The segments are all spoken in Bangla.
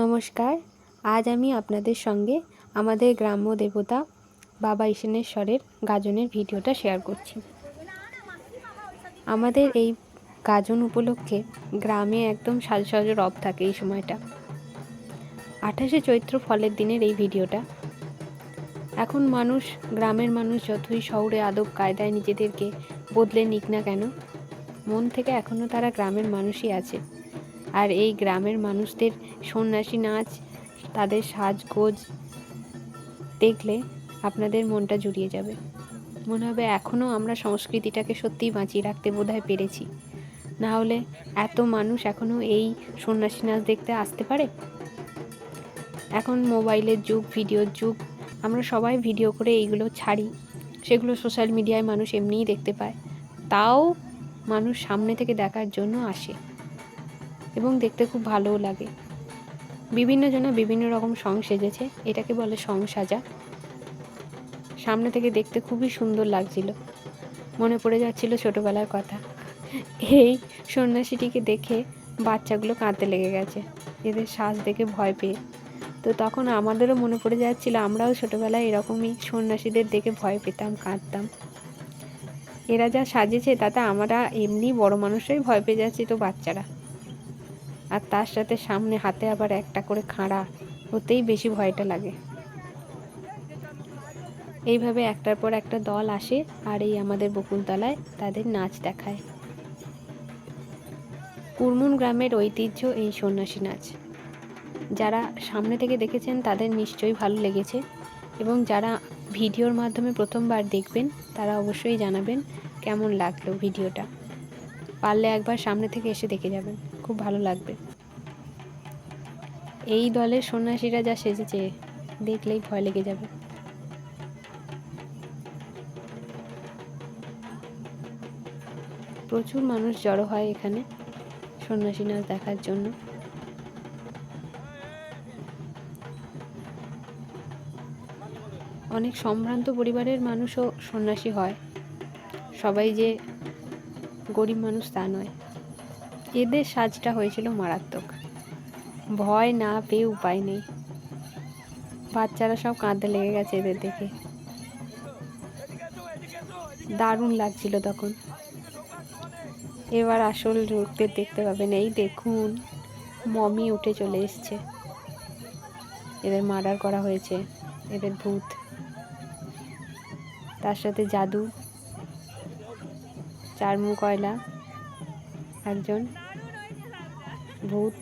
নমস্কার। আজ আমি আপনাদের সঙ্গে আমাদের গ্রাম্য দেবতা বাবা ঈশানেশ্বরের গাজনের ভিডিওটা শেয়ার করছি। আমাদের এই গাজন উপলক্ষে গ্রামে একদম সাজসজ্জা রব থাকে এই সময়টা। 28শে চৈত্র ফলের দিনের এই ভিডিওটা। এখন গ্রামের মানুষ যতই শহরে আদব কায়দায় নিজেদেরকে বদলে নিক না কেন, মন থেকে এখনও তারা গ্রামের মানুষই আছে। আর এই গ্রামের মানুষদের সন্ন্যাসী নাচ, তাদের সাজগোজ দেখলে আপনাদের মনটা জুড়িয়ে যাবে। মনে হবে এখনও আমরা সংস্কৃতিটাকে সত্যিই বাঁচিয়ে রাখতে বোধহয় পেরেছি। না হলে এত মানুষ এখনও এই সন্ন্যাসী নাচ দেখতে আসতে পারে? এখন মোবাইলের যুগ, ভিডিওর যুগ, আমরা সবাই ভিডিও করে এইগুলো ছাড়ি, সেগুলো সোশ্যাল মিডিয়ায় মানুষ এমনিই দেখতে পায়। তাও মানুষ সামনে থেকে দেখার জন্য আসে এবং দেখতে খুব ভালোও লাগে। বিভিন্ন জনা বিভিন্ন রকম সং সেজেছে, এটাকে বলে সং সাজা। সামনে থেকে দেখতে খুবই সুন্দর লাগছিল, মনে পড়ে যাচ্ছিল ছোটোবেলার কথা। এই সন্ন্যাসীটিকে দেখে বাচ্চাগুলো কাঁদতে লেগে গেছে, এদের সাজ দেখে ভয় পেয়ে। তো তখন আমাদেরও মনে পড়ে যাচ্ছিল, আমরাও ছোটোবেলায় এরকমই সন্ন্যাসীদের দেখে ভয় পেতাম, কাঁদতাম। এরা যা সাজেছে তাতে আমরা এমনি বড় মানুষরাই ভয় পেয়ে যাচ্ছি, তো বাচ্চারা। আর তার সাথে সামনে হাতে আবার একটা করে খাঁড়া, ওতেই বেশি ভয়টা লাগে। এইভাবে একটার পর একটা দল আসে আর এই আমাদের বকুলতলায় তাদের নাচ দেখায়। কুরমুন গ্রামের ঐতিহ্য এই সন্ন্যাসী নাচ। যারা সামনে থেকে দেখেছেন তাদের নিশ্চয়ই ভালো লেগেছে, এবং যারা ভিডিওর মাধ্যমে প্রথমবার দেখবেন তারা অবশ্যই জানাবেন কেমন লাগলো ভিডিওটা। পারলে একবার সামনে থেকে এসে দেখে যাবেন, খুব ভালো লাগবে। এই দলের সন্ন্যাসীরা যা সেজেছে দেখলেই ভয় লেগে যাবে। প্রচুর মানুষ জড়ো হয় এখানে সন্ন্যাসী নাচ দেখার জন্য। অনেক সম্ভ্রান্ত পরিবারের মানুষও সন্ন্যাসী হয়, সবাই যে গরিব মানুষ তা নয়। এদের সাজটা হয়েছিল মারাত্মক, ভয় না পেয়ে উপায় নেই। বাচ্চারা সব কাঁদতে লেগে গেছে এদের দেখে, দারুণ লাগছিল তখন। এবার আসল রূপদের দেখতে পাবেন। এই দেখুন, মমি উঠে চলে এসছে, এদের মার্ডার করা হয়েছে, এদের ভূত, তার সাথে জাদু, চার মুখয়লা একজন ভূত।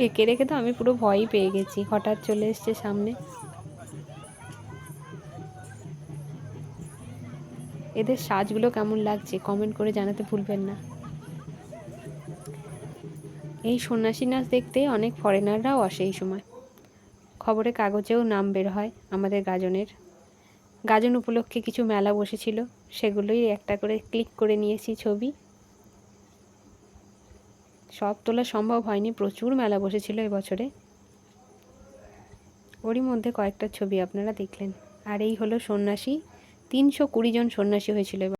একে রেখে তো আমি পুরো ভয়ই পেয়ে গেছি, হঠাৎ চলে এসছে সামনে। এদের সাজগুলো কেমন লাগছে কমেন্ট করে জানাতে ভুলবেন না। এই সন্ন্যাসী নাচ দেখতে অনেক ফরেনাররাও আসে এই সময়। খবরে কাগজেও নাম বের হয় আমাদের গাজনের। গাজন উপলক্ষে কিছু মেলা বসেছিল, সেগুলোই একটা করে ক্লিক করে নিয়েছি ছবি। সব তোলা সম্ভব হয়নি, প্রচুর মেলা বসেছিল এবছরে। ওরই মধ্যে কয়েকটা ছবি আপনারা দেখলেন। আর এই হলো সন্ন্যাসী, 320 জন সন্ন্যাসী হয়েছিল এবার।